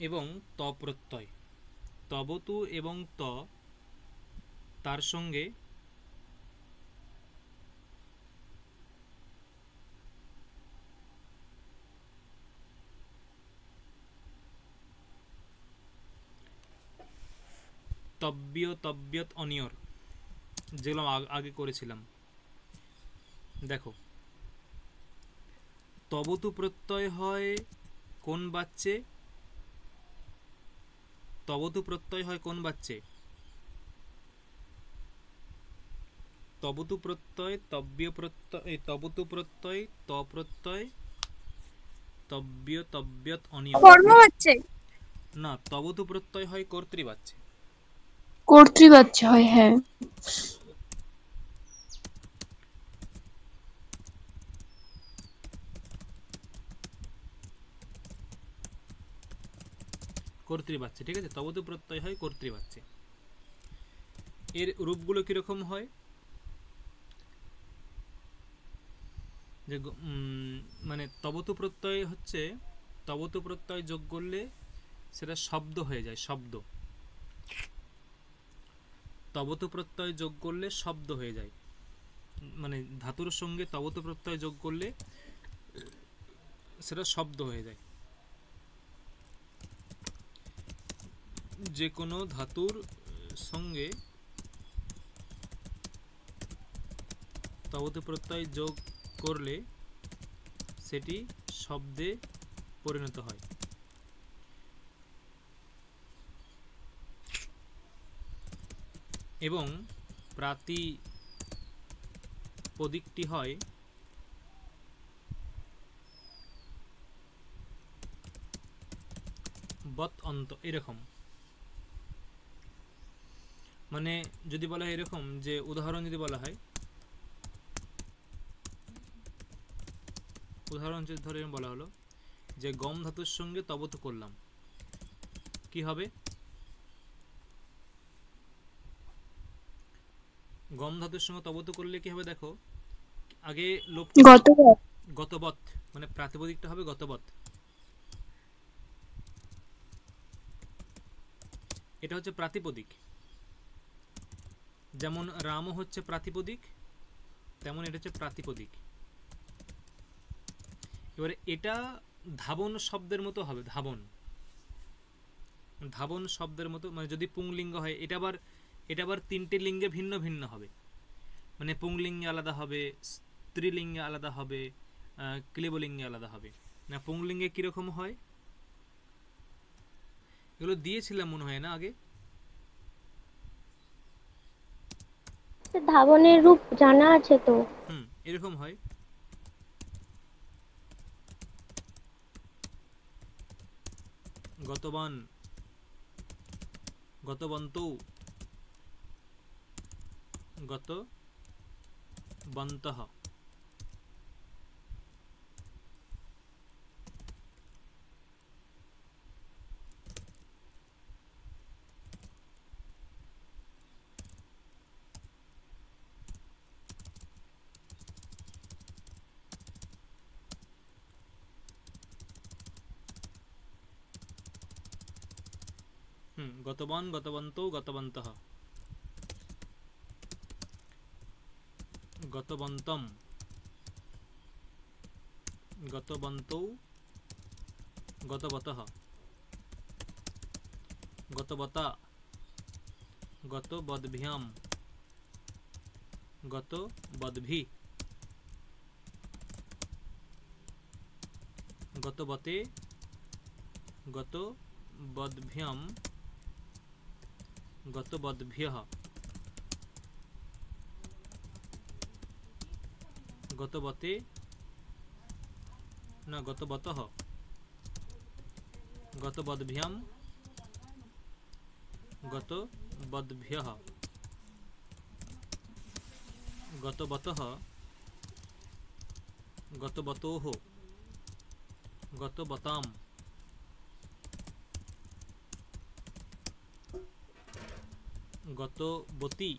এবং ত প্রত্যয়, তবতু এবং ত, তার সঙ্গে তব্য তব্যত অনিয়র, যেগুলো আগে করেছিলাম। দেখো, তবতু প্রত্যয় হয় কোন বাচ্চে? তবতু প্রত্যয় হয় কোন বাচ্চে? তবতু প্রত্যয়, তব্য প্রত্যয়, তবতু প্রত্যয়, ত প্রত্যয়, তব্য তব্যত অনিয়ম। কর্ম হচ্ছে, না, তবতু প্রত্যয় হয় কর্তৃবাচ্যে। কর্তৃবাচ্য হয়, হ্যাঁ। কর্তৃবাচ্যে, ঠিক আছে, তবতু প্রত্যয় হয় কর্তৃবাচ্যে। এর রূপগুলো কিরকম হয়? যে মানে তবতু প্রত্যয় হচ্ছে, তবতু প্রত্যয় যোগ করলে সেটা শব্দ হয়ে যায়, শব্দ। তবতু প্রত্যয় যোগ করলে শব্দ হয়ে যায়, মানে ধাতুর সঙ্গে তবতু প্রত্যয় যোগ করলে সেটা শব্দ হয়ে যায়। যে কোনো ধাতুর সঙ্গে তবতু প্রত্যয় যোগ করলে সেটি শব্দে পরিণত হয়। এবং প্রাতিপদিকটি হয় বৎ অন্ত, এরকম। মানে যদি বলা হয় এরকম, যে উদাহরণ যদি বলা হয়, উদাহরণ যদি ধরে বলা হলো যে গম ধাতুর সঙ্গে তবতু করলাম, কি হবে? গম ধাতুর সঙ্গে তবতু করলে কি হবে? দেখো, আগে লোপটা হবে গতবার। গতবৎ, মানে প্রাতিপদিকটা হবে গতবৎ। এটা হচ্ছে প্রাতিপদিক। যেমন রামও হচ্ছে প্রাতিপদিক, তেমন এটা হচ্ছে প্রাতিপদিক। এবারে এটা ধাবন শব্দের মতো হবে, ধাবন, ধাবন শব্দের মতো। মানে যদি পুংলিঙ্গ হয়, এটা আবার তিনটে লিঙ্গে ভিন্ন ভিন্ন হবে। মানে পুংলিঙ্গে আলাদা হবে, স্ত্রীলিঙ্গে আলাদা হবে, ক্লিবলিঙ্গে আলাদা হবে। না, পুংলিঙ্গে কিরকম হয় এগুলো দিয়েছিলাম মনে হয় না আগে? ধাবনের রূপ জানা আছে তো। এরকম হয়। গতবান, গতবন্তৌ, গতবন্তঃ। গতবান, গতবন্তৌ, গতবন্তঃ, গতবন্তম, গতবন্তৌ, গতবতঃ, গতবতা, গতবদ্ভ্যাম, গতবদ্ভি, গতবতে, গতবদ্ভ্যাম, গতবদ্ভ্যঃ, গতবতে, না গতবতঃ, গতবদ্ভ্যাম, গতবদ্ভ্যঃ, গতবতঃ, গতবতোঃ, গতবতাম, গতবতী,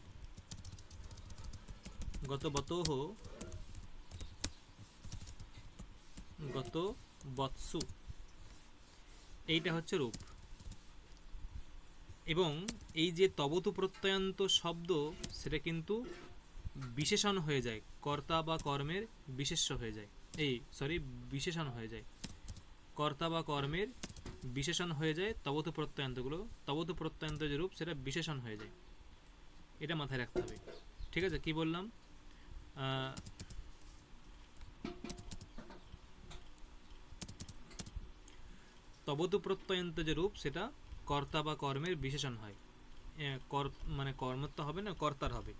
গতবতোঃ, গতবৎসু। এইটা হচ্ছে রূপ। এবং এই যে তবতু প্রত্যয়ান্ত শব্দ সেটা কিন্তু বিশেষণ হয়ে যায়, কর্তা বা কর্মের বিশেষ্য হয়ে যায়, বিশেষণ হয়ে যায়, কর্তা বা কর্মের বিশেষণ হয়ে যায় তবতু প্রত্যয়ান্তগুলো, তবতু প্রত্যয়ান্ত যে রূপ সেটা বিশেষণ হয়ে যায়, এটা মাথায় রাখতে হবে। ঠিক আছে, কি বললাম? তবতু প্রত্যয়ান্ত যে রূপ সেটা কর্তা বা কর্মের বিশেষণ হয়, মানে কর্মত্ব হবে না, কর্তার হবে।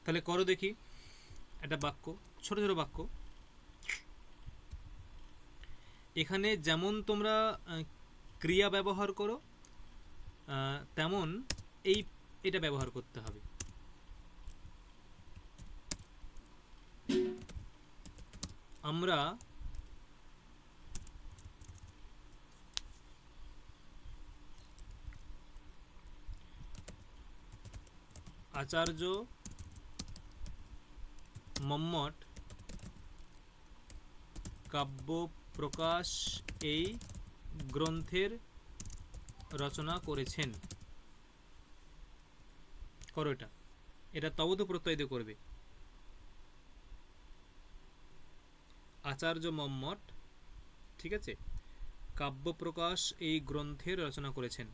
তাহলে করো দেখি একটা বাক্য, ছোট ছোট বাক্য। এখানে যেমন তোমরা ক্রিয়া ব্যবহার করো তেমন এটা ব্যবহার করতে হবে। আমরা আচার্য মম্মট কাব্য প্রকাশ এই গ্রন্থের রচনা করেছেন। করো এটা তবতু প্রত্যয় দিয়ে করবে। আচার্য মম্মট, ঠিক আছে, কাব্য প্রকাশ এই গ্রন্থের রচনা করেছেন।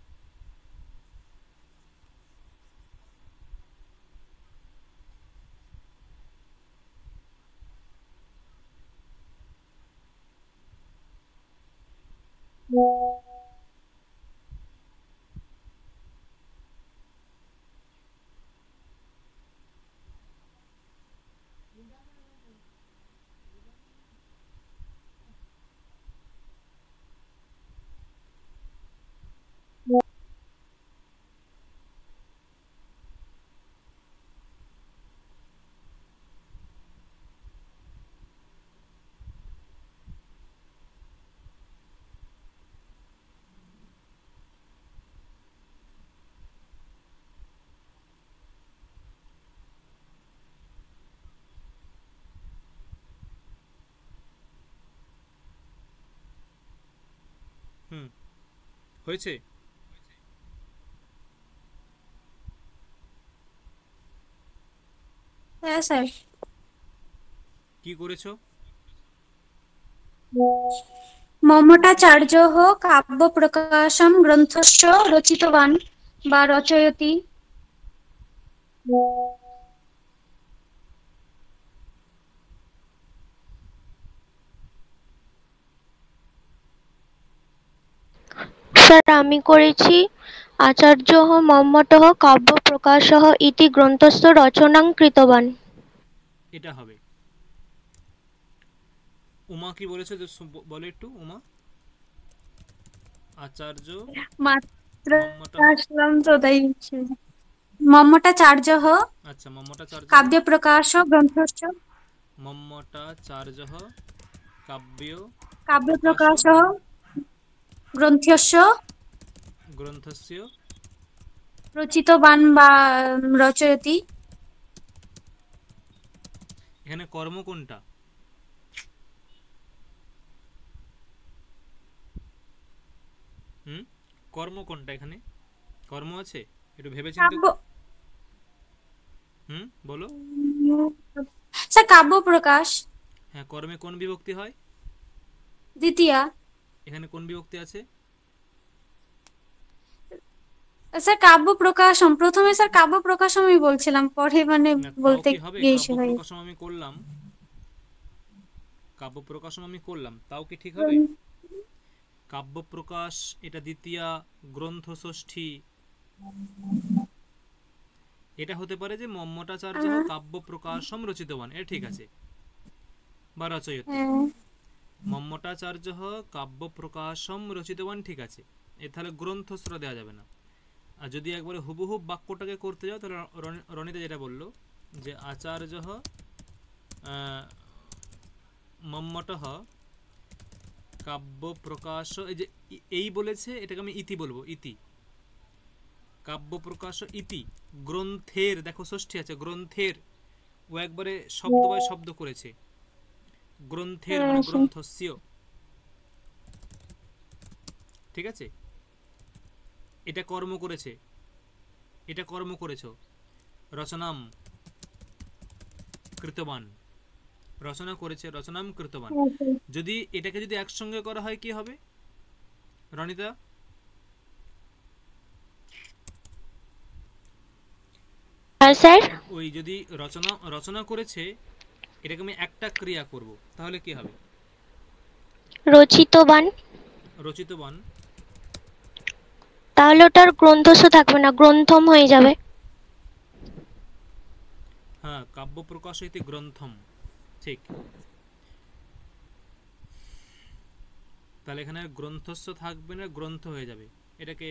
হয়েছে? হ্যাঁ স্যার। কি করেছো? মমটাচার্যः কাব্যপ্রকাশম গ্রন্থস্য রচিতবান বা রচয়তি। স্যার আমি করেছি আচার্যः মম্মটঃ কাব্য প্রকাশः ইতি গ্রন্থস্থ রচনাং কৃতবান। এটা হবে। উমা কি বলেছে বলো একটু উমা। আচার্য মাত্র মম্মটঃ, আসলাম তো তাই। মমটাচার্যः আচ্ছা মম্মটাচার্য, কাব্যপ্রকাশ গ্রন্থস্য, মম্মটাচার্য কাব্য প্রকাশ কাব্যপ্রকাশ গ্রন্থস্য গ্রন্থস্য রচিতবান বা রচয়তি। এখানে কর্ম কোনটা? কর্ম কোনটা? এখানে কর্ম আছে? একটু ভেবে চিন্তে বলো। স্যার কাব্য প্রকাশ। হ্যাঁ, কর্মে কোন বিভক্তি হয়? দ্বিতীয়া। এখানে কোন বিভক্তি আছে? স্যার কাব্য প্রকাশম, প্রথমে স্যার কাব্য প্রকাশমই বলছিলাম, পরে মানে বলতে হবে গিয়ে কাব্য প্রকাশম আমি করলাম, কাব্য প্রকাশম আমি করলাম, তাও কি ঠিক হবে? কাব্য প্রকাশ এটা দ্বিতীয়া, গ্রন্থ ষষ্ঠী, এটা হতে পারে যে মম্মটাচার্য কাব্য প্রকাশম রচিতবান, এটা ঠিক আছে, বা রচয়তি। মম্মটাচার্য কাব্য প্রকাশম রচিতবান ঠিক আছে, এ তাহলে গ্রন্থস্র দেওয়া যাবে না। আর যদি একবারে হুবহু বাক্যটাকে করতে যাও তাহলে রনিতা যেটা বললো যে আচার্য মম্মটঃ কাব্য প্রকাশ, এই যে এই বলেছে এটাকে আমি ইতি বলবো, ইতি কাব্য প্রকাশ ইতি গ্রন্থের, দেখো ষষ্ঠী আছে গ্রন্থের, ও একবারে শব্দ বাই শব্দ করেছে, গ্রন্থের মানে গ্রন্থস্য, ঠিক আছে। এটা কর্ম করেছে, এটা কর্ম করেছো, রচনাম কৃতবান, রচনা করেছে, রচনাম কৃতবান। হ্যাঁ স্যার। যদি এটাকে যদি একসঙ্গে করা হয় কি হবে রনিতা? হ্যাঁ স্যার। ওই যদি রচনা রচনা করেছে এটাকে আমি একটা ক্রিয়া করব, তাহলে কি হবে? রচিতবান। রচিতবান। তাহলে ওটার গ্রন্থস্থ থাকবে না, গ্রন্থম হয়ে যাবে। হ্যাঁ, কাব্য প্রকাশ ইতি গ্রন্থম, ঠিক। তাহলে এখানে গ্রন্থস্থ থাকবে না, গ্রন্থ হয়ে যাবে। এটাকে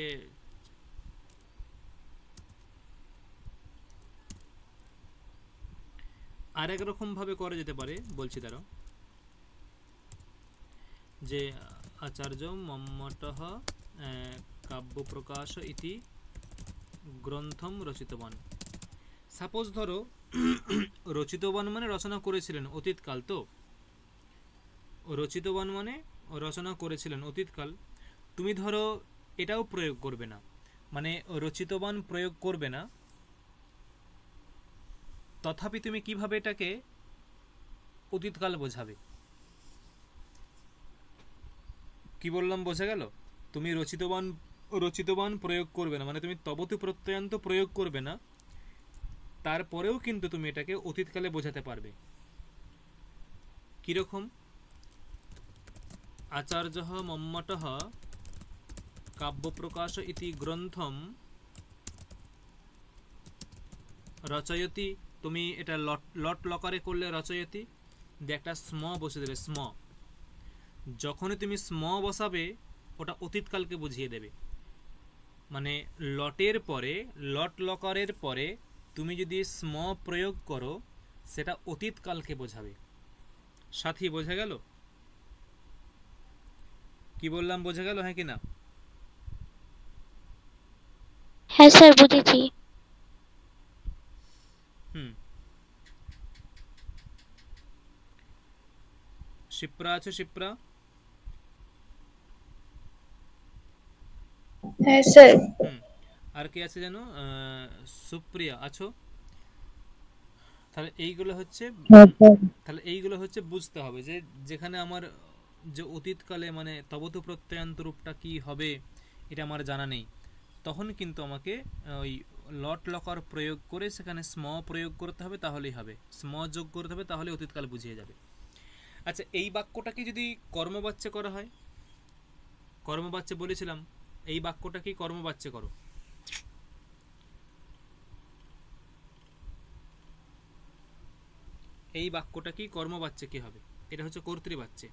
আরেক রকম ভাবে করা যেতে পারে, বলছি তারা, যে আচার্য মম্মটঃ কাব্য প্রকাশ ইতি গ্রন্থম রচিতবান। সাপোজ ধরো রচিতবান মানে রচনা করেছিলেন, অতীতকাল তো, রচিতবান মানে রচনা করেছিলেন অতীতকাল। তুমি ধরো এটাও প্রয়োগ করবে না, মানে রচিতবান প্রয়োগ করবে না, তথাপি তুমি কিভাবে এটাকে অতীতকাল বোঝাবে? কি বললাম, বোঝা গেল? তুমি রচিতবান প্রয়োগ করবে না, মানে তুমি তবতু প্রত্যয়ান্ত প্রয়োগ করবে না, তারপরেও কিন্তু তুমি এটাকে অতীতকালে বোঝাতে পারবে। কিরকম? আচার্যঃ মম্মটঃ কাব্য প্রকাশ ইতি গ্রন্থম রচয়তি, তুমি এটা লট লকারে করলে রচয়তি, দিয়ে একটা স্ম বসে দেবে, স্ম। যখনই তুমি স্ম বসাবে ওটা অতীতকালকে বুঝিয়ে দেবে। মানে লটের পরে, লট লকারের পরে তুমি যদি স্ম প্রয়োগ করো সেটা অতীতকালকে বোঝাবে। সাথী, বোঝা গেল কি বললাম? বোঝা গেল হ্যাঁ কি না? হ্যাঁ স্যার, বুঝেছি। হুম। শিপ্রা আছো? শিপ্রা? হ্যাঁ স্যার। হুম। আর কে আছে জানো? সুপ্রিয়া আছো? তাহলে এইগুলো হচ্ছে, তাহলে এইগুলো হচ্ছে বুঝতে হবে যে যেখানে আমার যে অতীতকালে মানে তবতু প্রত্যয়ান্ত রূপটা কি হবে এটা আমার জানা নেই, তখন কিন্তু আমাকে ওই লট লকার প্রয়োগ করে সেখানে স্ম প্রয়োগ করতে হবে, তাহলেই হবে, স্ম যোগ করতে হবে, তাহলে অতীতকাল বুঝিয়ে যাবে। আচ্ছা, এই বাক্যটাকে যদি কর্মবাচ্যে করা হয়, কর্মবাচ্যে বলেছিলাম, এই বাক্যটাকে কর্মবাচ্যে করো। এই বাক্যটা কি কর্মবাচ্যে কি হবে? এটা হচ্ছে কর্তৃবাচ্যে।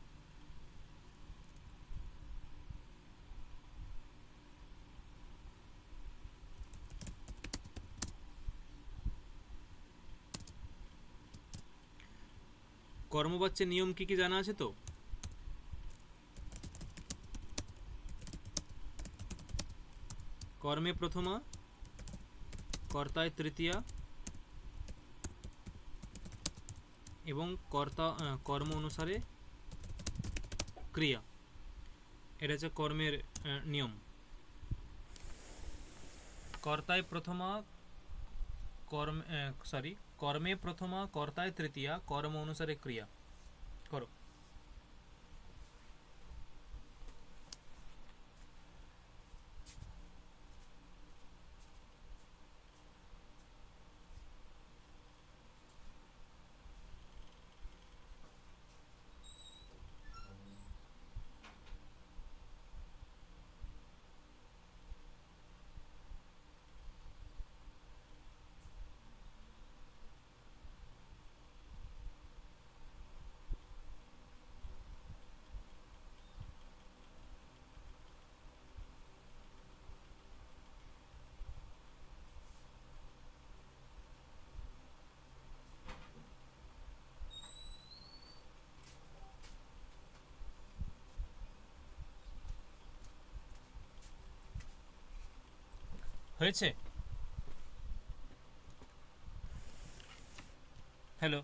কর্মবাচ্যের নিয়ম কি কি জানা আছে তো? কর্মে প্রথমা, কর্তায় তৃতীয়া এবং কর্ম অনুসারে ক্রিয়া। এটা হচ্ছে কর্মের নিয়ম। কর্তায় প্রথমা, কর্মে প্রথমা, কর্তায় তৃতীয়া, কর্ম অনুসারে ক্রিয়া। করো। হয়েছে? হ্যালো?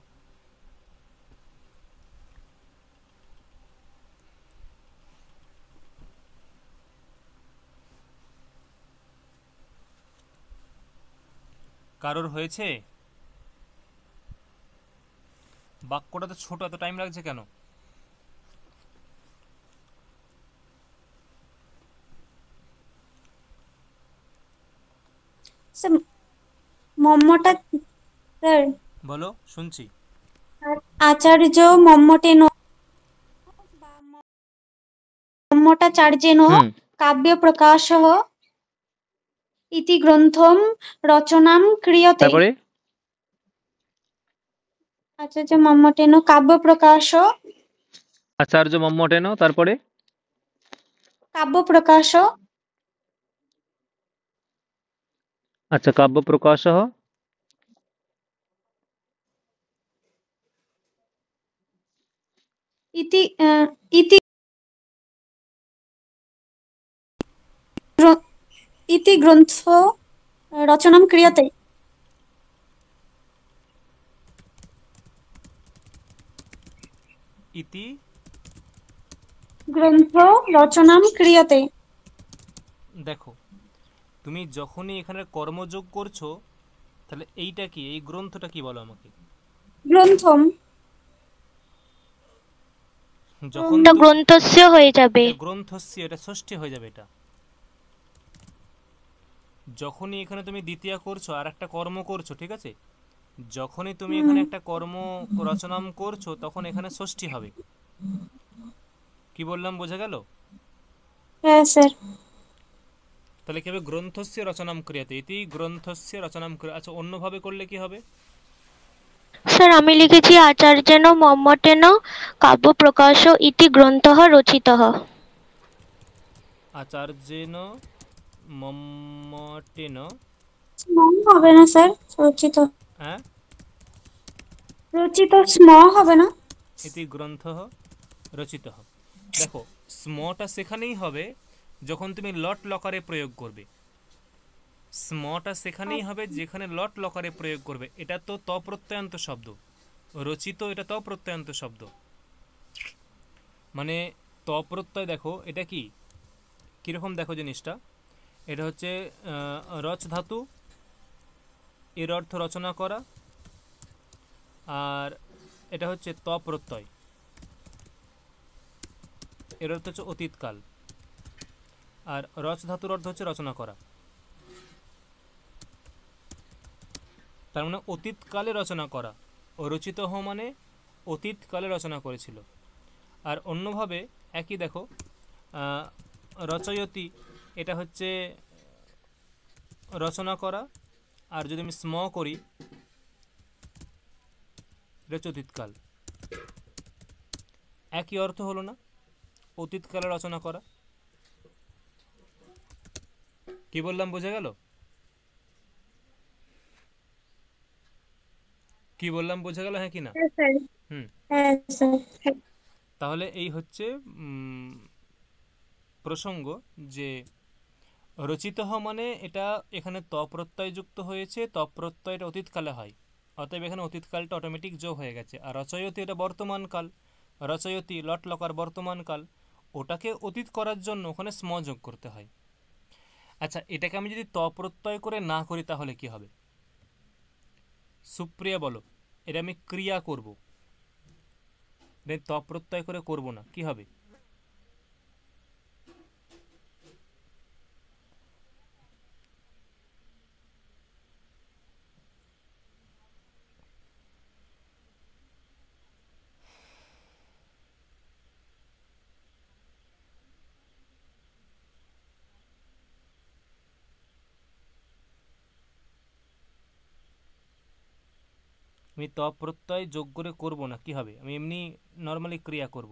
কারোর হয়েছে? বাক্যটা তো ছোট, এত টাইম লাগছে কেন? স্যার মম্মটা স্যার বলো, শুনছি। আচার্য মম্মটেন বা মম্মটাচার্যেন কাব্য প্রকাশः ইতি গ্রন্থম রচনাম ক্রিয়তে। তারপরে আচার্য মম্মটেন কাব্য প্রকাশ আচার্য মম্মটেন, তারপরে কাব্য প্রকাশ আচ্ছা কাব্য প্রকাশः ইতি ইতি ইতি গ্রন্থ রচনাম ক্রিয়তে। ইতি গ্রন্থ রচনাম ক্রিয়তে। দেখো, তুমি যখনই এখানে কর্মযোগ করছো, তাহলে এইটা কি, এই গ্রন্থটা কি বলো আমাকে। গ্রন্থম যখন এটা গ্রন্থস্য হয়ে যাবে। গ্রন্থস্য, এটা ষষ্ঠী হয়ে যাবে। এটা যখনই এখানে তুমি দ্বিতীয়া করছো আর একটা কর্ম করছো, ঠিক আছে, যখনই তুমি এখানে একটা কর্ম রচনাম করছো, তখন এখানে ষষ্ঠী হবে। কি বললাম, বোঝা গেল? হ্যাঁ স্যার। তাহলে কি হবে, গ্রন্থস্য রচনাম ক্রিয়াতে, ইতি গ্রন্থস্য রচনাম ক্রিয়া। আচ্ছা, অন্যভাবে করলে কি হবে? স্যার আমি লিখেছি আচার্যেন মম্মটেন কাব্য প্রকাশ ইতি গ্রন্থः রচিতः। আচার্যেন মম্মটেন, স্ম হবে না স্যার, রচিত। হ্যাঁ, রচিত স্ম হবে না। ইতি গ্রন্থঃ রচিতঃ। দেখো, স্মটা সেখানেই হবে যখন তুমি লট লকারে প্রয়োগ করবে। স্মটা সেখানেই হবে যেখানে লট লকারে প্রয়োগ করবে। এটা তো তপ্রত্যয়ান্ত শব্দ। রচিত, এটা তপ্রত্যয়ান্ত শব্দ। মানে তপ্রত্যয়, দেখো এটা কি কীরকম, দেখো জিনিসটা। এটা হচ্ছে রচ ধাতু, এর অর্থ রচনা করা, আর এটা হচ্ছে তপ্রত্যয়, এর অর্থ হচ্ছে অতীতকাল, আর রচ ধাতুর অর্থ হচ্ছে রচনা করা। তার মানে অতীতকালে রচনা করা, ও রচিত হ মানে অতীতকালে রচনা করেছিল। আর অন্যভাবে একই, দেখো রচয়তি, এটা হচ্ছে রচনা করা, আর যদি আমি স্ম করি, এটা হচ্ছে অতীতকাল। একই অর্থ হলো না, অতীতকালে রচনা করা। কি বললাম, বোঝা গেল? কি বললাম, বোঝা গেল, হ্যাঁ কি না? হ্যাঁ স্যার। হুম। হ্যাঁ স্যার। তাহলে এই হচ্ছে প্রসঙ্গ, যে রচিত হ মানে এটা এখানে তপ্রত্যয় যুক্ত হয়েছে, তপ্রত্যয়টা অতীতকালে হয়, অতএব এখানে অতীতকালটা অটোমেটিক যোগ হয়ে গেছে। আর রচয়তি, এটা বর্তমানকাল, রচয়তি লট লকার বর্তমানকাল, ওটাকে অতীত করার জন্য ওখানে স্ম যোগ করতে হয়। আচ্ছা, এটাকে আমি যদি তপ্রত্যয় করে না করি তাহলে কি হবে? সুপ্রিয়া বলো, এটা আমি ক্রিয়া করব, তপ্রত্যয় করে করব না, কি হবে? আমি তপ্রত্যয় যোগ করে করব না, কি হবে? আমি এমনি নর্মালি ক্রিয়া করব।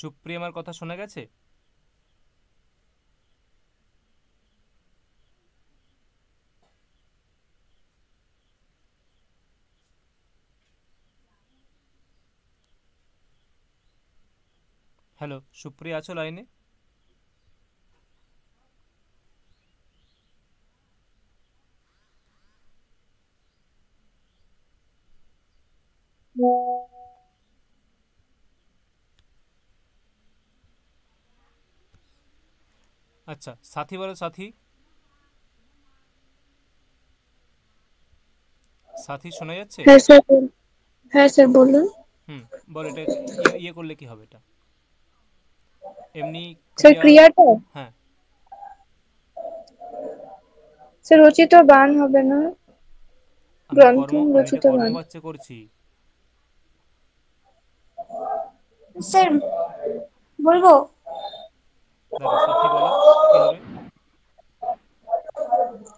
সুপ্রিয়া, আমার কথা শোনা গেছে? হ্যালো সুপ্রিয়া, আছো লাইনে? আচ্ছা, সাথী বলো, সাথী। সাথী শোনা যাচ্ছে? হ্যাঁ স্যার হ্যাঁ স্যার বলুন। হুম, বল এটা ইয়ে করলে কি হবে এটা? এমনি স্যার ক্রিয়া। ক্রিয়াটা হ্যাঁ, স্যার রচিত বান হবে না? গ্রন্থম আমি এটা রচিত বান। কর্মবাচ্য করছি। স্যার বলবো? দাঁড়াও, সাথী বলো কি হবে।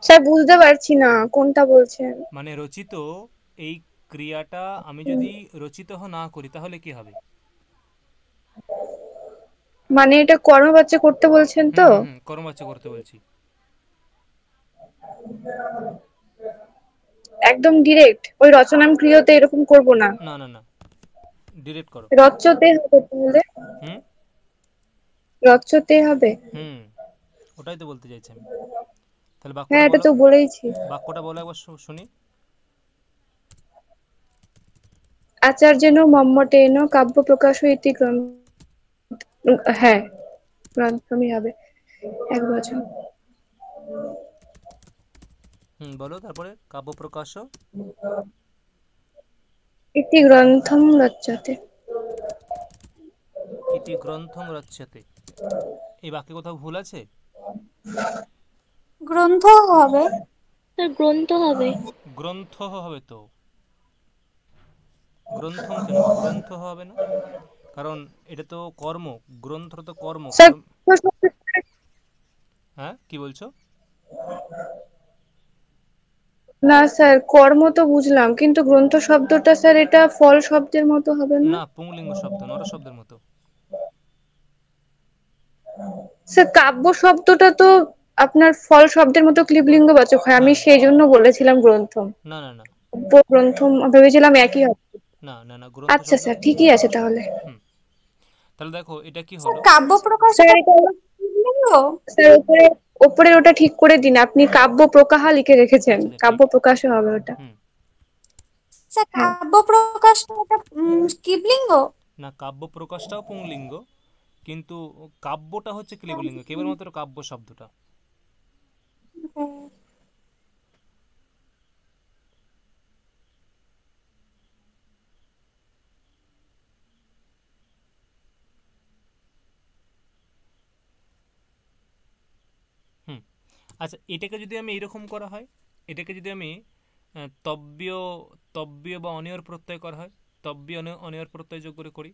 স্যার বুঝতে পারছি না কোনটা বলছেন। মানে রচিত, এই ক্রিয়াটা আমি যদি রচিত না করি তাহলে কি হবে? মানে এটা কর্মবাচ্য করতে বলছেন হুম তো? হুম হুম, কর্মবাচ্য করতে বলছি। একদম ডিরেক্ট ওই রচনাম ক্রিয়তে এরকম করব না। না না না, ডিরেক্ট করো। রচ্যতে হবে তাহলে? হুম রচ্যতে হবে? হুম, ওটাই তো বলতে চাইছি আমি। তাহলে হ্যাঁ বাক্যটা এটা বলো, তো বলেইছি। বাক্যটা বলো একবার শুনি। আচার্যেন মম্মটেন কাব্য প্রকাশ ইতি গ্রন্থ। হ্যাঁ গ্রন্থমই হবে, এক বছর। হুম, বলো তারপরে। কাব্য প্রকাশ ইতি গ্রন্থম রচ্যতে। ইতি গ্রন্থং রচ্যতে। এই বাক্যে কোথাও ভুল আছে? গ্রন্থ হবে। স্যার গ্রন্থ হবে। গ্রন্থ হবে তো, গ্রন্থম কেন হবে? গ্রন্থ হবে না, কারণ এটা তো কর্ম। গ্রন্থ তো কর্ম স্যার হ্যাঁ, কি বলছো? না স্যার কর্ম তো বুঝলাম, কিন্তু গ্রন্থ শব্দটা স্যার এটা ফল শব্দের মতো হবে না? না, পুংলিঙ্গ শব্দ, নর শব্দের মতো। স্যার কাব্য শব্দটা তো আপনার ফল শব্দের মতো ক্লিবলিঙ্গবাচক হয়, আমি হ্যাঁ, সেই জন্য বলেছিলাম গ্রন্থম। না না না গ্রন্থম ভেবেছিলাম একই হবে। না না না, গ্রন্থ আচ্ছা শব্দ। স্যার ঠিকই আছে তাহলে। হুম, তাহলে দেখো এটা কি স্যার হলো। কাব্য প্রকাশ স্যার এটা স্যার উপরে ওপরের ওটা ঠিক করে দিন, আপনি কাব্য প্রকাহা লিখে রেখেছেন, আচ্ছা আচ্ছা, কাব্য ঠিক। প্রকাশও হবে ওটা। হুম, স্যার হ্যাঁ কাব্য প্রকাশ এটা স্কিবলিঙ্গ। না, কাব্য প্রকাশটাও পুংলিঙ্গ, কিন্তু কাব্যটা হচ্ছে ক্লিবলিঙ্গ, কেবলমাত্র কাব্য শব্দটা। হুম, আচ্ছা, এটাকে যদি আমি এরকম করা হয়, এটাকে যদি আমি তব্য, তব্য বা অনিয়র প্রত্যয় করা হয়, তব্য অনিয়র প্রত্যয় যোগ করে করি।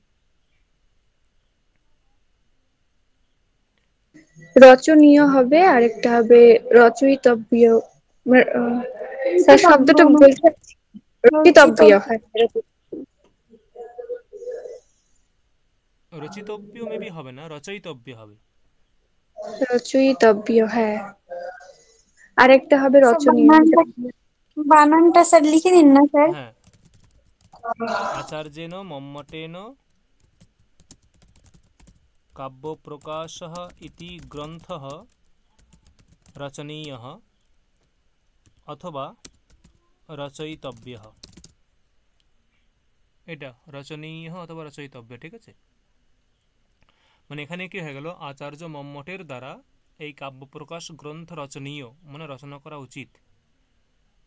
রচনীয় হবে, আরেকটা হবে রচয়িতব্য। স্যার শব্দটা বলতে রচিতব্য, হ্যাঁ রচিতব্য মেবি হবে না, রচয়িতব্য হবে। রচয়িতব্য, হ্যাঁ আরেকটা হবে স্যার রচনীয়। বানানটা স্যার লিখে দিন না স্যার। হ্যাঁ, আচার্যেন মম্মটেন কাব্য প্রকাশः ইতি গ্রন্থः রচনীয়ः অথবা রচয়িতব্যः। এটা রচনীয় অথবা রচয়িতব্য, ঠিক আছে? মানে এখানে কি হয়ে গেল, আচার্য মম্মটের দ্বারা এই কাব্য প্রকাশ গ্রন্থ রচনীয় মানে রচনা করা উচিত।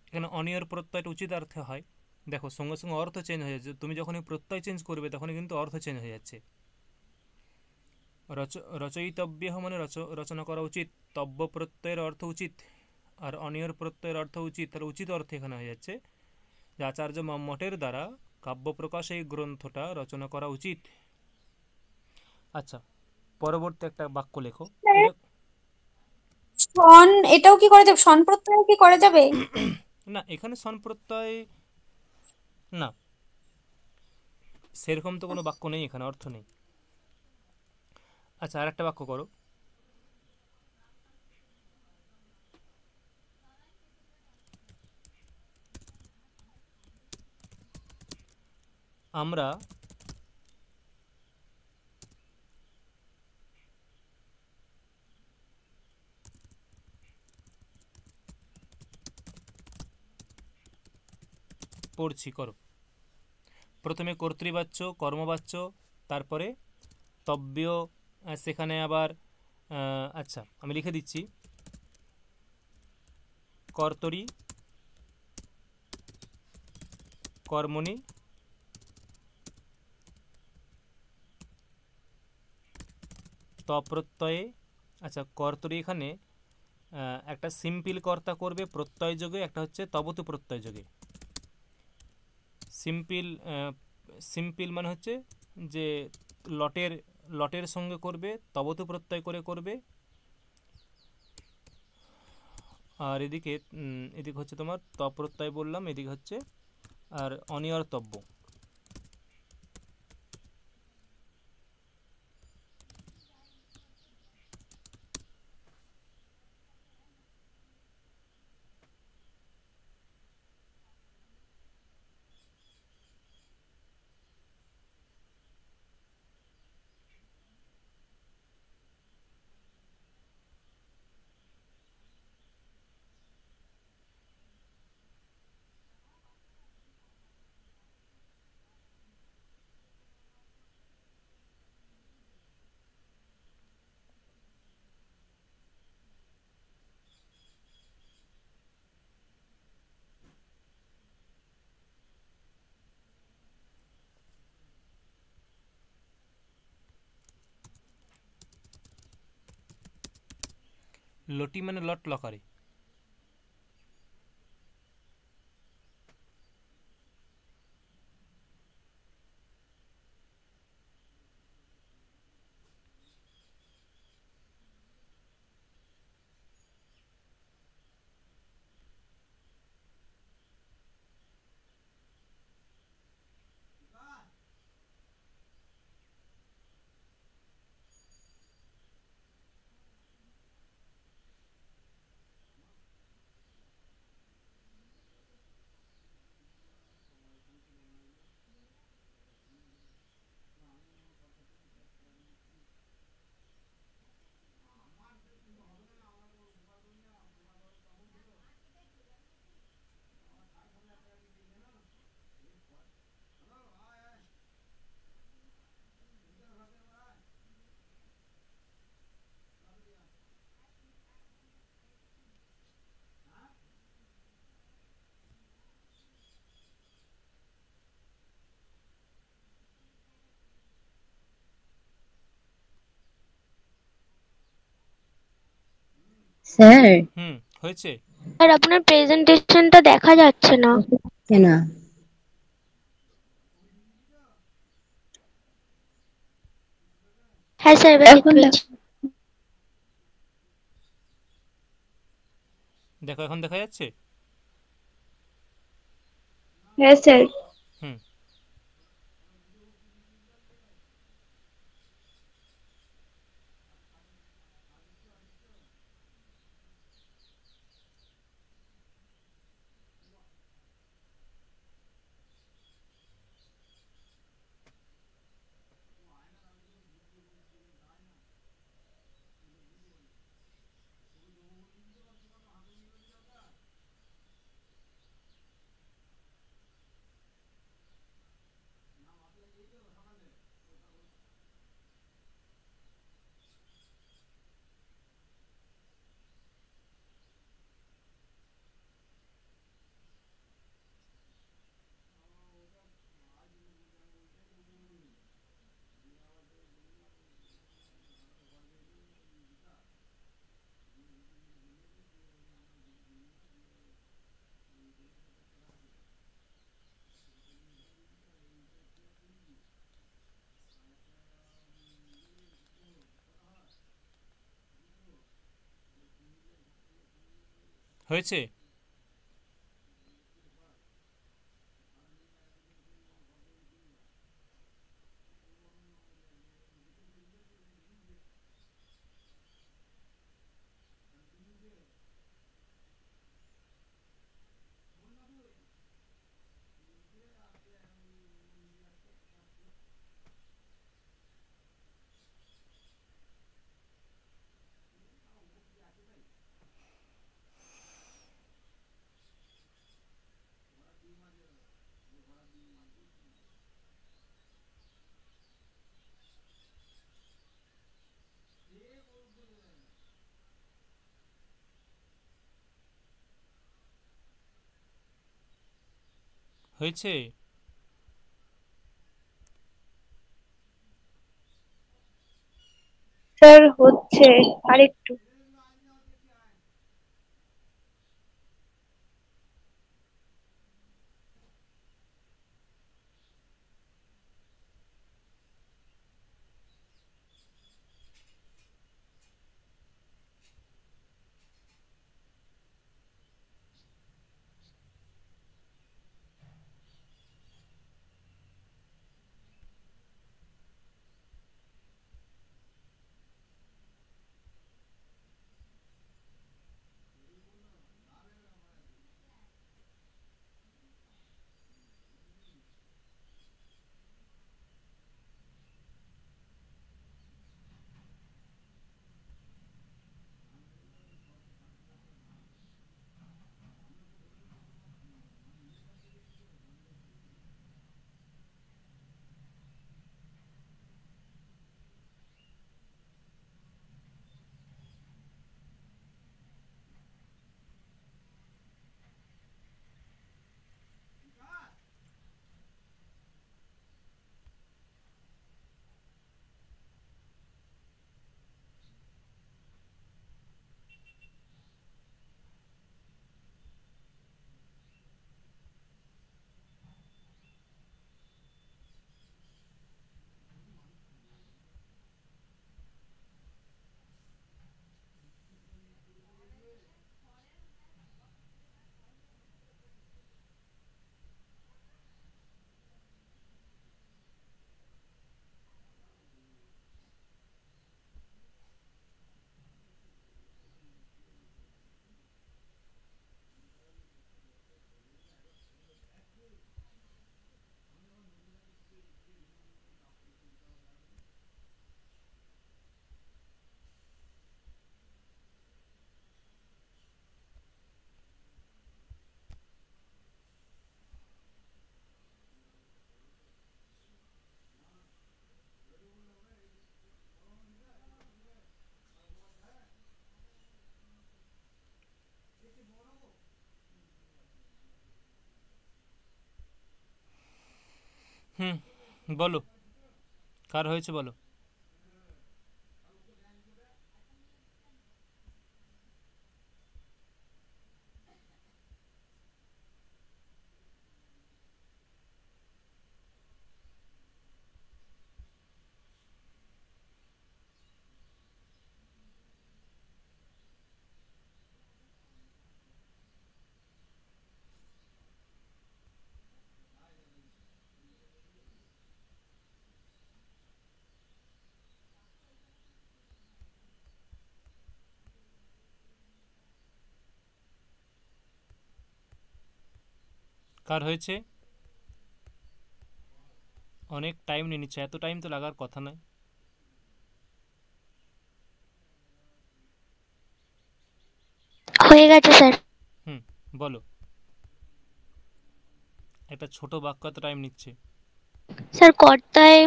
এখানে অনিয়র প্রত্যয়টা উচিত অর্থে হয়। দেখো সঙ্গে সঙ্গে অর্থ চেঞ্জ হয়ে যাচ্ছে, তুমি যখনই প্রত্যয় চেঞ্জ করবে তখনই কিন্তু অর্থ চেঞ্জ হয়ে যাচ্ছে। রচয়িতব্য মানে রচনা করা উচিত, তব্য প্রত্যয়ের অর্থ উচিত, আর অনিয়র প্রত্যয়ের অর্থ উচিত। তাহলে উচিত অর্থ এখানে হয়ে যাচ্ছে যে আচার্য মম্মটের দ্বারা কাব্য প্রকাশ এই গ্রন্থটা রচনা করা উচিত। আচ্ছা, পরবর্তী একটা বাক্য লেখো। শন এটাও কি করা যাবে? শন প্রত্যয় কি করা যাবে? না, এখানে সন প্রত্যয় না, সেরকম তো কোনো বাক্য নেই, এখানে অর্থ নেই। আচ্ছা, আর একটা বাক্য করো। আমরা পড়ছি, করো। প্রথমে কর্তৃবাচ্য, কর্মবাচ্য, তারপরে তব্য, সেখানে আবার আচ্ছা আমি লিখে দিচ্ছি, কর্তরি, কর্মণি, তপ্রত্যয়ে। আচ্ছা কর্তরি এখানে একটা সিম্পল কর্তা করবে প্রত্যয় যোগে, একটা হচ্ছে তবতু প্রত্যয় যোগে। সিম্পল সিম্পল মানে হচ্ছে যে লটের সঙ্গে করবে, তবতু প্রত্যয় করে করবে। আর এদিকে এদিকে হচ্ছে তোমার তপ্রত্যয় বললাম, এদিকে হচ্ছে আর অনিয়র্তব্য। লটি মানে লট লকারে। স্যার, হয়েছে। আর আপনার প্রেজেন্টেশনটা দেখা যাচ্ছে না। হচ্ছে না। হ্যাঁ স্যার, এবার এখন দেখতে পাচ্ছি। দেখো এখন দেখা যাচ্ছে। হ্যাঁ স্যার। হুম হয়েছে। হয়েছে? স্যার হচ্ছে আরেকটু। হুম, বলো কার হয়েছে বলো। কার হয়েছে? অনেক টাইম নিয়ে নিচ্ছে, এত টাইম তো লাগার কথা নয়। হয়ে গেছে স্যার। হুম, বলো। একটা ছোট বাক্য এত টাইম নিচ্ছে। স্যার কর্তায়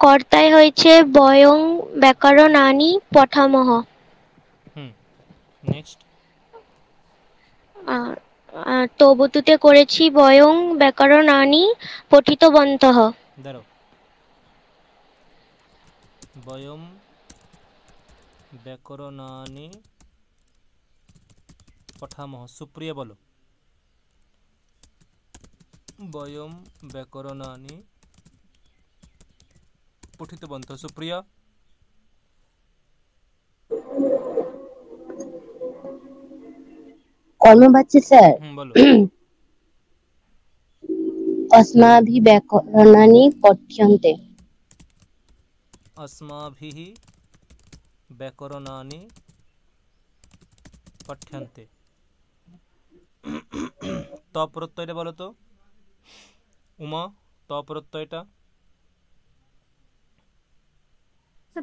কর্তায় হয়েছে বয়ং ব্যাকরণানি পঠামহ। হুম, নেক্সট। আর তবতুতে করেছি বয়ং ব্যাকরণানি পঠিতবন্তঃ। দাঁড়াও, বয়ম ব্যাকরণানি পঠামহ। সুপ্রিয়া বলো। বয়ম ব্যাকরণানি পঠিতবন্তঃ। সুপ্রিয়া। কর্মবাচ্য স্যার। হুম, বলো। अस्माभिः व्याकरणानि पठ्यन्ते। अस्माभिः ব্যাকরণানি পঠ্যন্তে। ত প্রত্যয়টা বলো তো উমা, ত প্রত্যয়টা।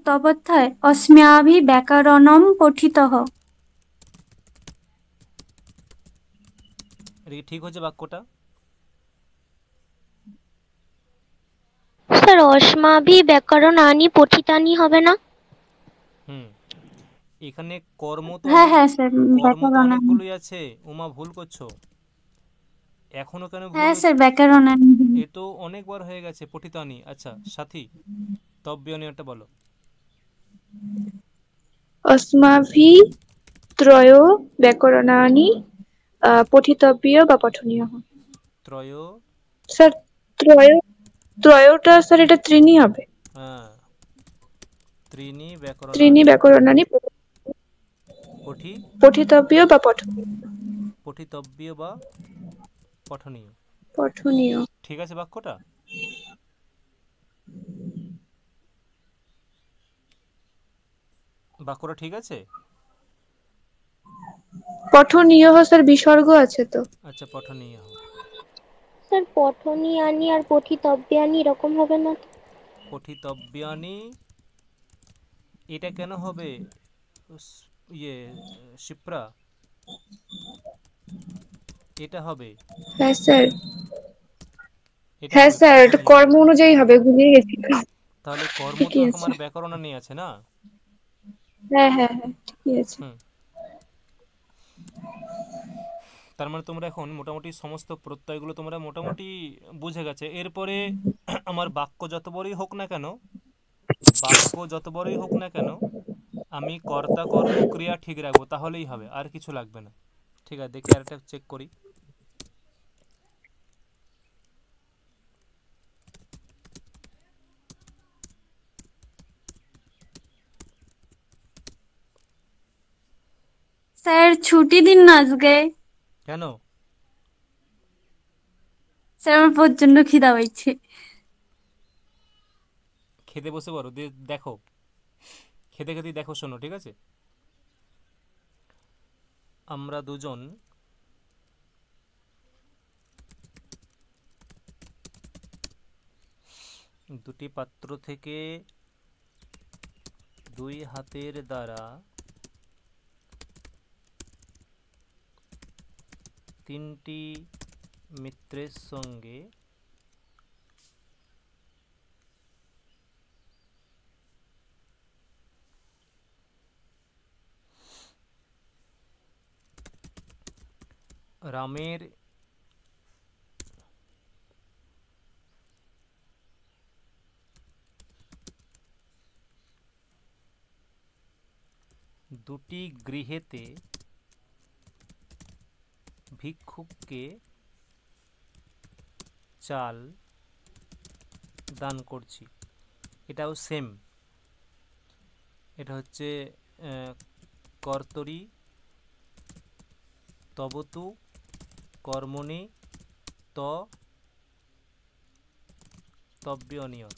তপথায় अस्माभिः ব্যাকরণম পঠিতঃ। এটা কি ঠিক হয়েছে বাক্যটা? স্যার অস্মাভি ব্যাকরণানি পঠিতানি হবে না? হুম, এখানে কর্ম তো হ্যাঁ হ্যাঁ স্যার, কর্ম তো ব্যাকরণম। অনেকগুলোই আছে, উমা ভুল করছো। এখনো কেন ভুল হ্যাঁ হয়েছে? স্যার ব্যাকরণানি। এ তো অনেকবার হয়ে গেছে, পঠিতানি। আচ্ছা সাথী, তব্যনীয়টা বলো। अस्माभिः त्रयो व्याकरणानि पठितव्य বা পঠনীয়। ত্রয়, স্যার ত্রয়, ত্রয়টা স্যার এটা ত্রিনি হবে। হ্যাঁ, ত্রিনি ত্রিনি ব্যাকরণানি ব্যাকরণানি পঠি পঠিতব্য বা পঠনীয়। পঠিতব্য বা পঠনীয়। পঠনীয়। ঠিক আছে বাক্যটা? বাক্যটা ঠিক আছে? পঠনীয় স্যার বিসর্গ আছে তো। আচ্ছা পঠনীয়। স্যার পঠনীয়ানি আর পঠিতব্যানি এরকম হবে না তো? পঠিতব্যানি এটা কেন হবে ইয়ে শিপ্রা? এটা হবে, হ্যাঁ স্যার, এটা হ্যাঁ হবে স্যার এটা পঠনীয়। কর্ম অনুযায়ী হবে, ভুলে গেছি। তাহলে কর্ম তো ঠিকই আছে। তোমার ব্যাকরণ নিয়ে আছে না? হ্যাঁ হ্যাঁ হ্যাঁ ঠিকই আছে। হুম, তার মানে তোমরা এখন মোটামুটি সমস্ত প্রত্যয়গুলো তোমরা মোটামুটি বুঝে গেছে। এরপরে আমার বাক্য যত বড়ই হোক না কেন, বাক্য যত বড়ই হোক না কেন, আমি কর্তা কর্ম ক্রিয়া ঠিক রাখবো, তাহলেই হবে, আর কিছু লাগবে না। ঠিক আছে, দেখি আরেকটা চেক করি। স্যার ছুটি দিন না আজকে। কেন? স্যার আমার প্রচন্ড খিদা পাইছে। খেতে বসে পড়ো, দেখো, খেতে খেতেই দেখো, শোনো, ঠিক আছে? আমরা দুজন দুটি পাত্র থেকে দুই হাতের দ্বারা তিনটি মিত্রের সঙ্গে রামের দুটি গৃহেতে ভিক্ষুককে চাল দান করছি। এটাও সেম, এটা হচ্ছে কর্তরি তবতু কর্মণি ত তব্যনীয়।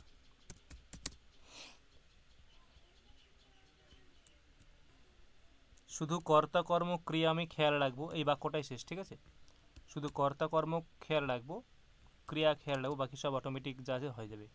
শুধু কর্তা কর্ম ক্রিয়া আমি খেয়াল রাখবো, এই বাক্যটাই শেষ, ঠিক আছে? শুধু কর্তা কর্ম খেয়াল রাখবো, ক্রিয়া খেয়াল রাখবো, বাকি সব অটোমেটিক যা আছে হয়ে যাবে।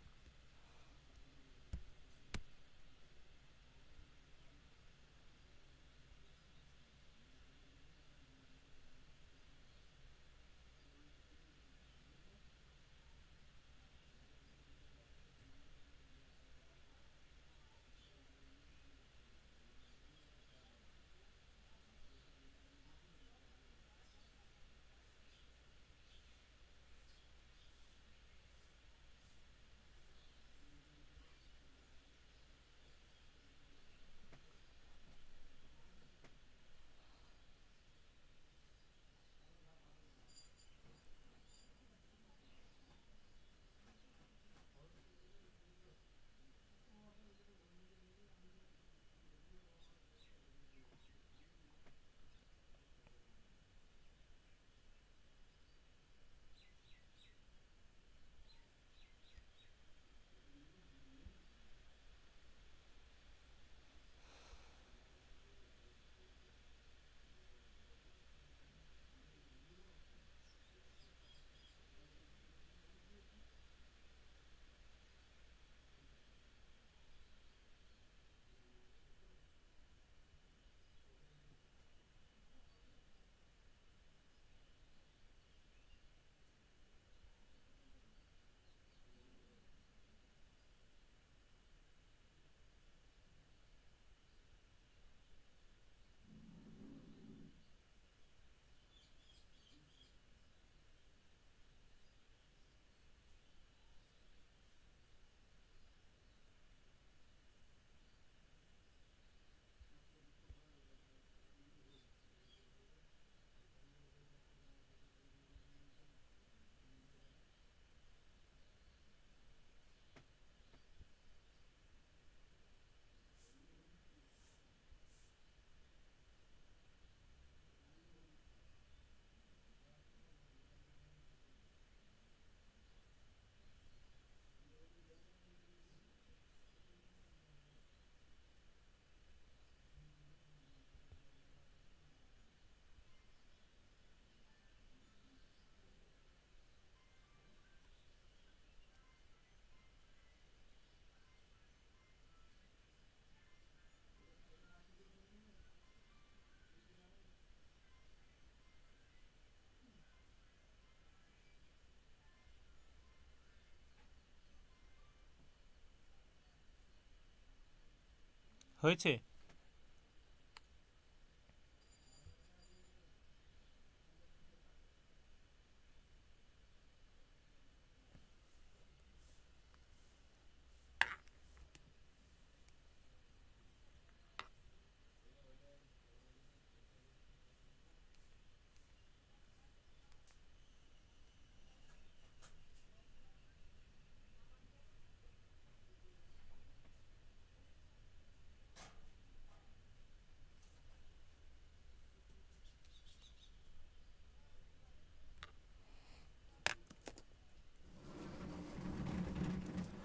হয়েছে?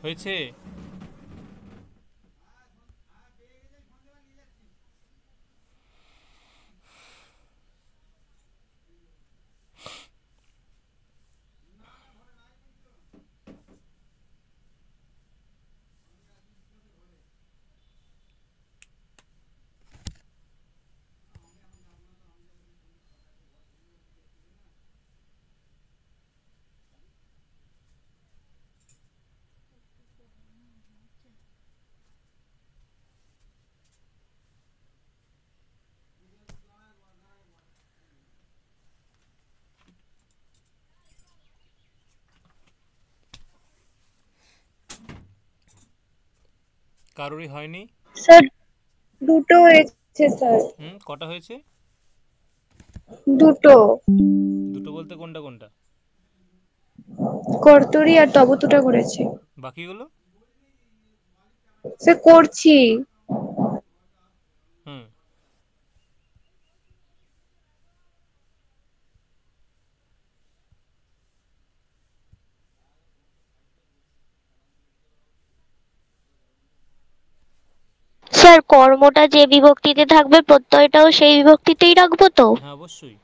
হয়েছে? কারোরই হয়নি? স্যার দুটো হয়েছে স্যার, কটা হয়েছে? দুটো। দুটো বলতে কোনটা কোনটা? কর্তরি আর তবতুটা করেছি বাকিগুলো? স্যার, করছি। হুম স্যার কর্মটা যে বিভক্তিতে থাকবে প্রত্যয়টাও সেই বিভক্তিতেই রাখবো তো? হ্যাঁ অবশ্যই।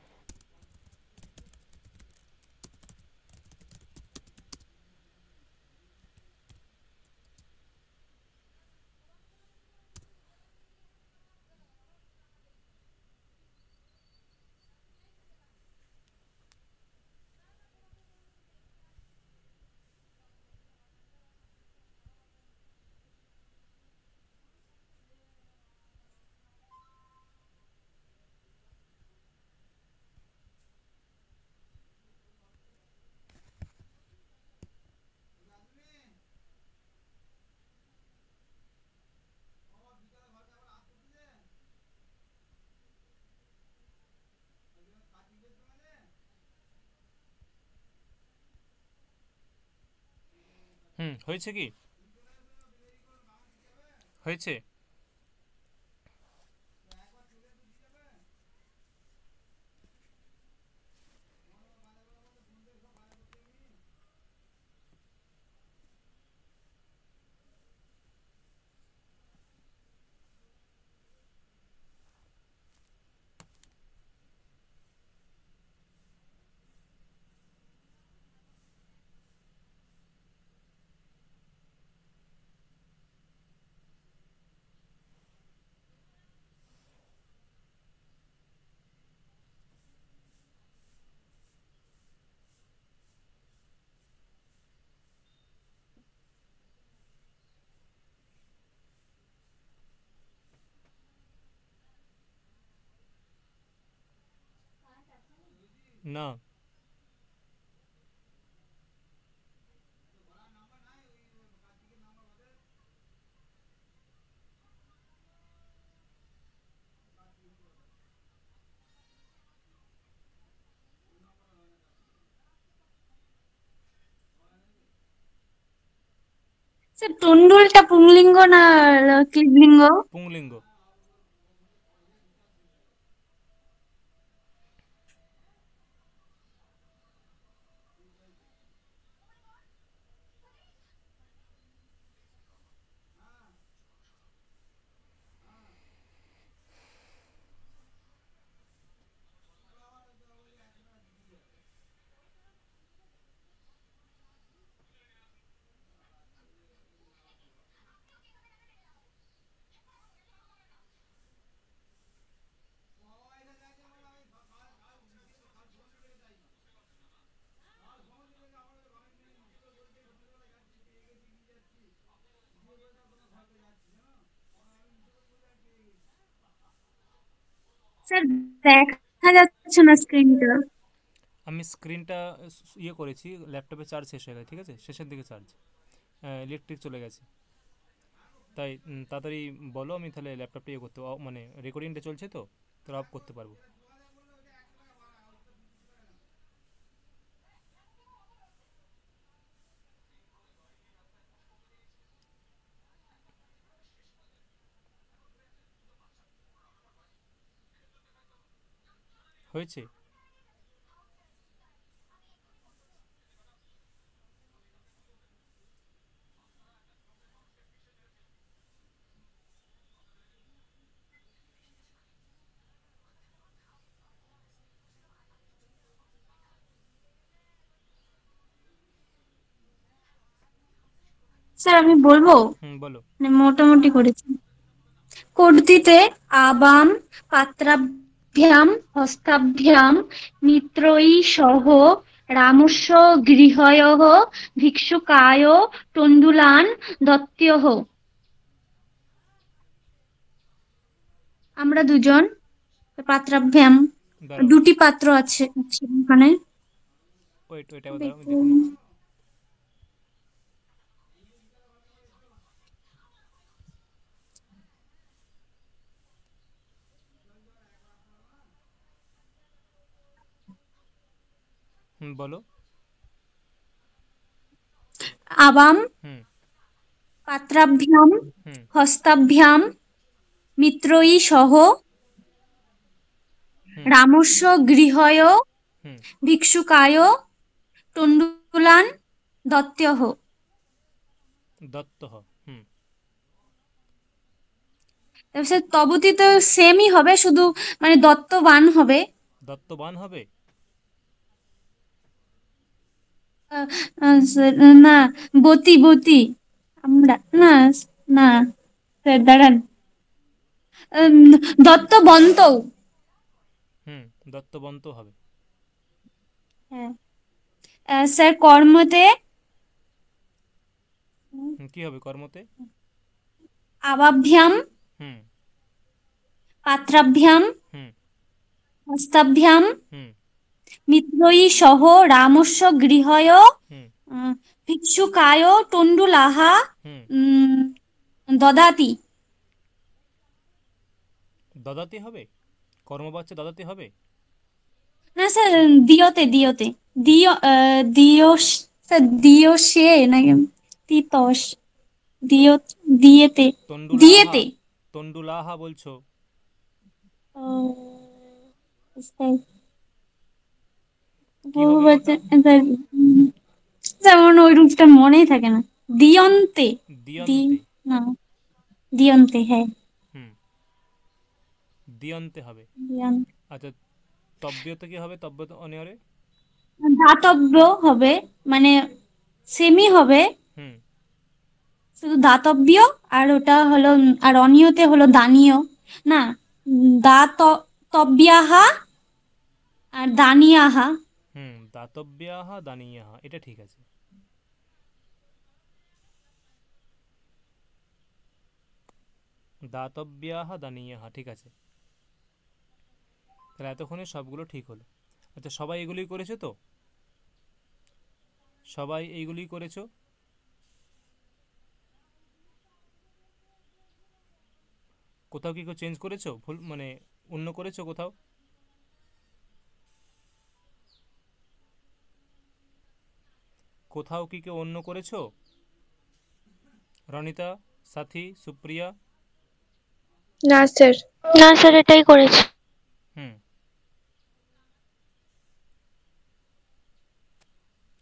হয়েছে কি? হয়েছে? না। স্যার টুন্ডুলটা পুংলিঙ্গ না ক্লিবলিঙ্গ? পুংলিঙ্গ। স্যার দেখা যাচ্ছে না স্ক্রিনটা। আমি স্ক্রিনটা ইয়ে করেছি, ল্যাপটপে চার্জ শেষ হয়ে গেছে, ঠিক আছে, শেষের দিকে চার্জ, ইলেকট্রিক চলে গেছে, তাই তাড়াতাড়ি বলো, আমি তাহলে ল্যাপটপটা ইয়ে করতে মানে রেকর্ডিংটা চলছে তো, তোরা অফ করতে পারবো। হয়েছে? স্যার আমি বলবো, বলো। মানে মোটামুটি করেছি। কর্দিতে আবাম পাত্রাভ্যাম হস্তাভ্যাম মিত্রৈ সহ রামস্য গৃহয়ঃ ভিক্ষুকায় তণ্ডুলান দত্ত্যহ। আমরা দুজন, পাত্রাভ্যাম, দাঁড়াও, দুটি পাত্র আছে ওখানে। ওয়েট ওয়েট, আবার দাঁড়াও, আমি দেখে নিচ্ছি। বলো। আবাম হুম পাত্রাভ্যাম হুম হস্তাভ্যাম মিত্রৈ সহ হুম রামস্য গৃহয় হুম ভিক্ষুকায় তণ্ডুলান দত্ত্যহ। দত্ত হ। হুম তারপর তবতি তো সেমই হবে, শুধু মানে দত্তবান হবে। দত্তবান হবে। আহ, না, বতি বতি আমরা না, না স্যার দাঁড়ান, উম, দত্তবন্ত। হুম দত্তবন্ত হবে। হ্যাঁ। স্যার কর্মতে কি হবে কর্মতে? আবাভ্যাম হুম পাত্রাভ্যাম হুম হস্তাভ্যাম হুম মিত্রৈ সহ রামস্য গৃহয় হুম ভিক্ষুকায় তণ্ডুলাহা হুম উম, দদাতি। দদাতি হবে? কর্মবাচ্য দদাতি হবে? না স্যার, দিয়তে দিয়তে দিয় দিয় স্যার দিয়সে নাকি তিতস দিয় দিয়েতে তন্ডুলাহা, দিয়েতে। তন্ডুলাহা বলছো? ও, স্যার কি বহু হবে ওটা? বচন স্যার, যেমন ওই রূপটা মনেই থাকে না। দিয়ন্তে, দি, দিয়ন্তে। না, দিয়ন্তে, হ্যাঁ হুম দিয়ন্তে হবে। দিয়ন্তে। আচ্ছা, তব্যতে কি হবে? তব্য অনিয়রে? দাতব্য হবে, মানে সেমই হবে, হুম শুধু দাতব্য। আর ওটা হলো, আর অনিয়তে হলো দানীয়, না, দাত তব্যাহা আর দানিয়াহা। দাতব্যাহা দানীয়াহা, এটা ঠিক আছে। দাতব্যাহা দানীয়াহা, ঠিক আছে। তাহলে এতক্ষণে সবগুলো ঠিক হলো। আচ্ছা, সবাই এগুলোই করেছো তো? সবাই এইগুলোই করেছো? কোথাও কি কেউ চেঞ্জ করেছো, ভুল মানে অন্য করেছো কোথাও? কোথাও কি কেউ অন্য করেছো? রনিতা, সাথী, সুপ্রিয়া? না স্যার। না স্যার, এটাই করেছি। হুম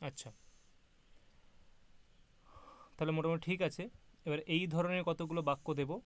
আচ্ছা, তাহলে মোটামুটি ঠিক আছে। এবার এই ধরনের কতগুলো বাক্য দেব,